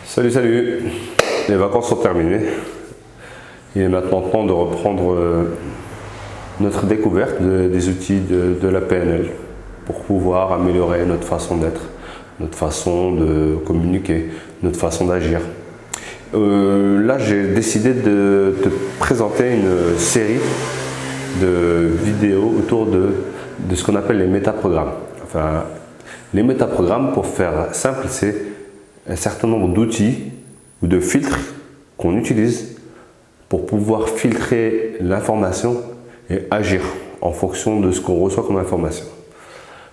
Salut, salut! Les vacances sont terminées. Il est maintenant temps de reprendre notre découverte des outils de la PNL pour pouvoir améliorer notre façon d'être, notre façon de communiquer, notre façon d'agir. Là, j'ai décidé de te présenter une série de vidéos autour de ce qu'on appelle les métaprogrammes. Enfin, les métaprogrammes, pour faire simple, c'est un certain nombre d'outils ou de filtres qu'on utilise pour pouvoir filtrer l'information et agir en fonction de ce qu'on reçoit comme information.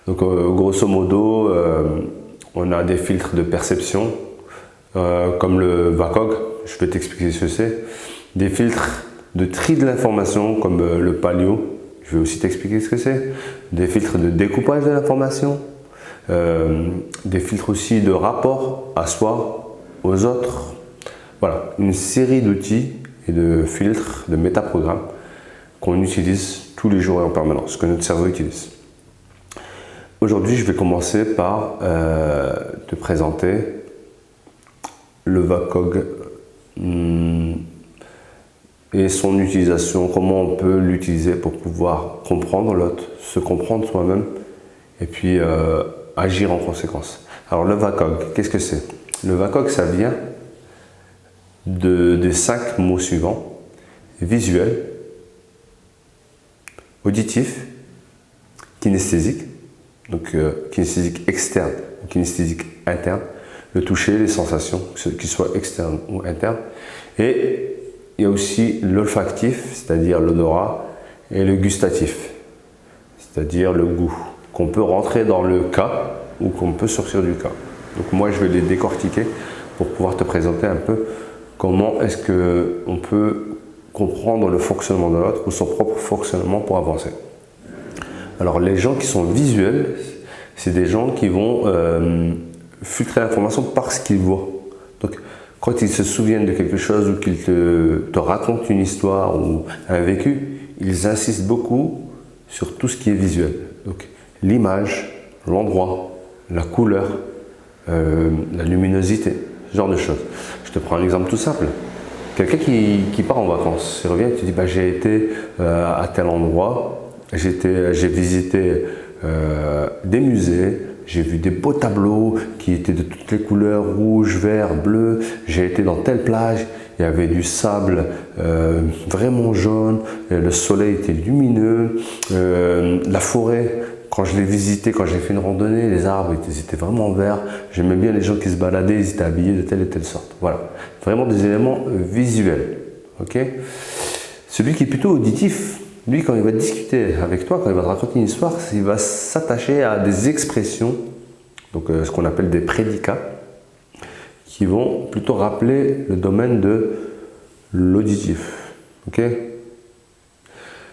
Donc grosso modo, on a des filtres de perception comme le VACOG, je vais t'expliquer ce que c'est, des filtres de tri de l'information comme le Palio, je vais aussi t'expliquer ce que c'est, des filtres de découpage de l'information, des filtres aussi de rapport à soi, aux autres. Voilà, une série d'outils et de filtres, de métaprogrammes qu'on utilise tous les jours et en permanence, que notre cerveau utilise. Aujourd'hui, je vais commencer par te présenter le VACOG et son utilisation, comment on peut l'utiliser pour pouvoir comprendre l'autre, se comprendre soi-même et puis agir en conséquence. Alors le VACOG, qu'est-ce que c'est? Le VACOG, ça vient des 5 mots suivants: visuel, auditif, kinesthésique, donc kinesthésique externe ou kinesthésique interne, le toucher, les sensations, qu'ils soient externes ou internes, et il y a aussi l'olfactif, c'est-à-dire l'odorat, et le gustatif, c'est-à-dire le goût, qu'on peut rentrer dans le cas ou qu'on peut sortir du cas. Donc moi, je vais les décortiquer pour pouvoir te présenter un peu comment est-ce qu'on peut comprendre le fonctionnement de l'autre ou son propre fonctionnement pour avancer. Alors les gens qui sont visuels, c'est des gens qui vont filtrer l'information par ce qu'ils voient. Donc quand ils se souviennent de quelque chose ou qu'ils te racontent une histoire ou un vécu, ils insistent beaucoup sur tout ce qui est visuel. Donc l'image, l'endroit, la couleur, la luminosité, ce genre de choses. Je te prends un exemple tout simple. Quelqu'un qui part en vacances, il revient et te dit j'ai été à tel endroit, j'ai visité des musées, j'ai vu des beaux tableaux qui étaient de toutes les couleurs, rouge, vert, bleu, j'ai été dans telle plage, il y avait du sable vraiment jaune, le soleil était lumineux, la forêt, quand je l'ai visité, quand j'ai fait une randonnée, les arbres étaient vraiment verts. J'aimais bien les gens qui se baladaient, ils étaient habillés de telle et telle sorte. Voilà, vraiment des éléments visuels. Okay, celui qui est plutôt auditif, lui, quand il va discuter avec toi, quand il va te raconter une histoire, il va s'attacher à des expressions, donc ce qu'on appelle des prédicats, qui vont plutôt rappeler le domaine de l'auditif. Okay,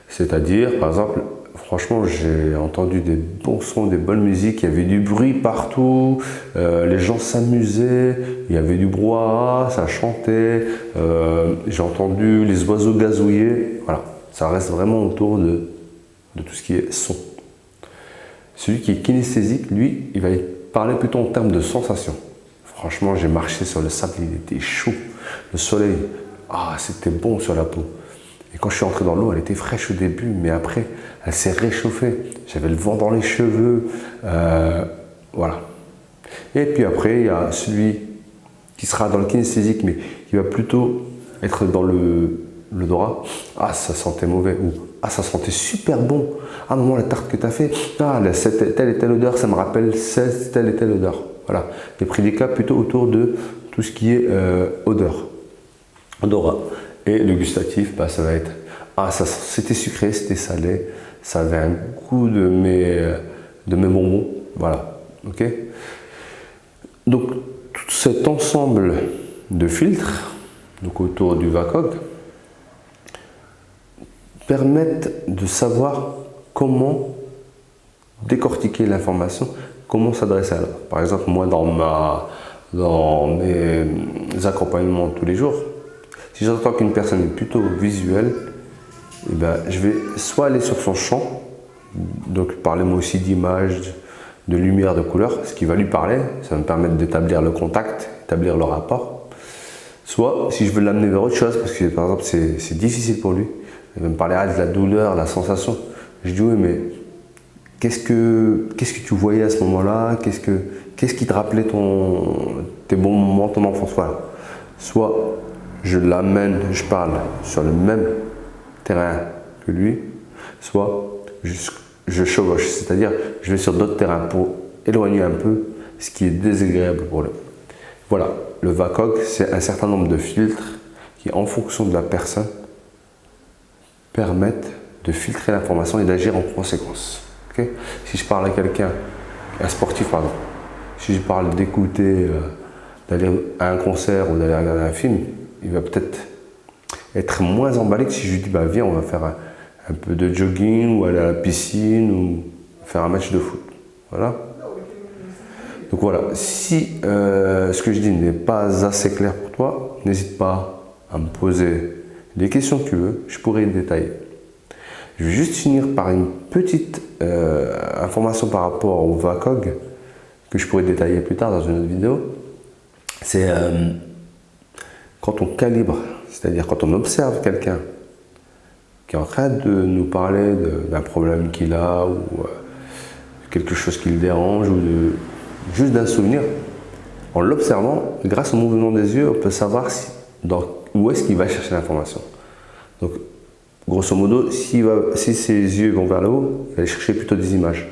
c'est-à-dire, par exemple, franchement, j'ai entendu des bons sons, des bonnes musiques, il y avait du bruit partout, les gens s'amusaient, il y avait du brouhaha, ça chantait, j'ai entendu les oiseaux gazouiller, voilà, ça reste vraiment autour de tout ce qui est son. Celui qui est kinesthésique, lui, il va parler plutôt en termes de sensation. Franchement, j'ai marché sur le sable, il était chaud, le soleil, c'était bon sur la peau. Et quand je suis entré dans l'eau, elle était fraîche au début, mais après, elle s'est réchauffée. J'avais le vent dans les cheveux, voilà. Et puis après, il y a celui qui sera dans le kinesthésique, mais qui va plutôt être dans l'odorat. Ça sentait mauvais, ou ça sentait super bon. Maman, la tarte que tu as fait, telle et telle odeur, ça me rappelle telle et telle odeur. Voilà, des prédicats plutôt autour de tout ce qui est odeur, odorat. Et le gustatif, ça va être c'était sucré, c'était salé, ça avait un goût de mes bonbons, voilà. Ok. Donc tout cet ensemble de filtres, donc autour du VACOG, permettent de savoir comment décortiquer l'information, comment s'adresser à l'autre. Par exemple, moi dans mes accompagnements tous les jours, si j'entends qu'une personne est plutôt visuelle, je vais soit aller sur son champ, donc parler moi aussi d'images, de lumière, de couleur, ce qui va lui parler, ça va me permettre d'établir le contact, établir le rapport. Soit, si je veux l'amener vers autre chose, parce que par exemple c'est difficile pour lui, il va me parler de la douleur, la sensation. Je dis oui, mais qu'est-ce que tu voyais à ce moment-là? Qu'est-ce qui te rappelait tes bons moments, ton enfance? Voilà. Soit je l'amène, je parle sur le même terrain que lui, soit je chevauche, c'est-à-dire je vais sur d'autres terrains pour éloigner un peu ce qui est désagréable pour lui. Voilà, le VACOG, c'est un certain nombre de filtres qui, en fonction de la personne, permettent de filtrer l'information et d'agir en conséquence. Okay? Si je parle à quelqu'un, un sportif pardon, si je parle d'écouter, d'aller à un concert ou d'aller regarder un film, il va peut-être être moins emballé que si je lui dis bah viens on va faire un peu de jogging ou aller à la piscine ou faire un match de foot. Voilà. Donc voilà, si ce que je dis n'est pas assez clair pour toi, n'hésite pas à me poser les questions que tu veux, je pourrais détailler. Je vais juste finir par une petite information par rapport au VACOG que je pourrais détailler plus tard dans une autre vidéo. C'est quand on calibre, c'est-à-dire quand on observe quelqu'un qui est en train de nous parler d'un problème qu'il a ou quelque chose qui le dérange ou juste d'un souvenir, en l'observant, grâce au mouvement des yeux, on peut savoir où est-ce qu'il va chercher l'information. Donc, grosso modo, si ses yeux vont vers le haut, il va aller chercher plutôt des images.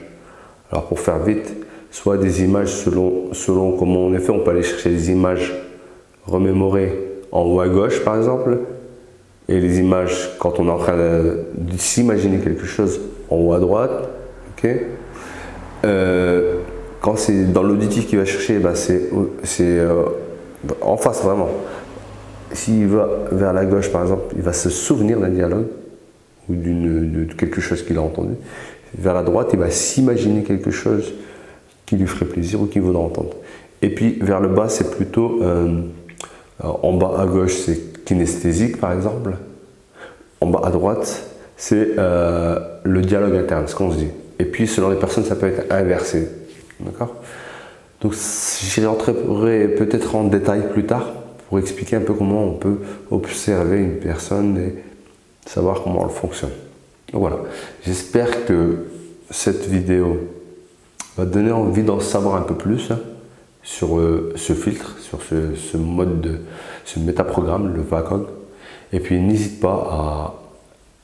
Alors pour faire vite, soit des images selon comment on est fait, on peut aller chercher des images remémorées en haut à gauche par exemple, et les images quand on est en train de s'imaginer quelque chose en haut à droite. Okay. Quand c'est dans l'auditif qu'il va chercher, ben c'est en face vraiment. S'il va vers la gauche par exemple, il va se souvenir d'un dialogue ou de quelque chose qu'il a entendu. Vers la droite, il va s'imaginer quelque chose qui lui ferait plaisir ou qu'il voudra entendre. Et puis vers le bas, c'est plutôt en bas à gauche, c'est kinesthésique par exemple. En bas à droite, c'est le dialogue interne, ce qu'on se dit. Et puis selon les personnes, ça peut être inversé. D'accord? Donc j'y rentrerai peut-être en détail plus tard pour expliquer un peu comment on peut observer une personne et savoir comment elle fonctionne. Donc voilà, j'espère que cette vidéo va te donner envie d'en savoir un peu plus sur ce filtre, sur ce mode ce métaprogramme, le VACOG. Et puis n'hésite pas à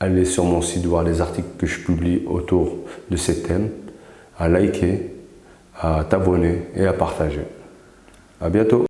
aller sur mon site, voir les articles que je publie autour de ces thèmes, à liker, à t'abonner et à partager. À bientôt.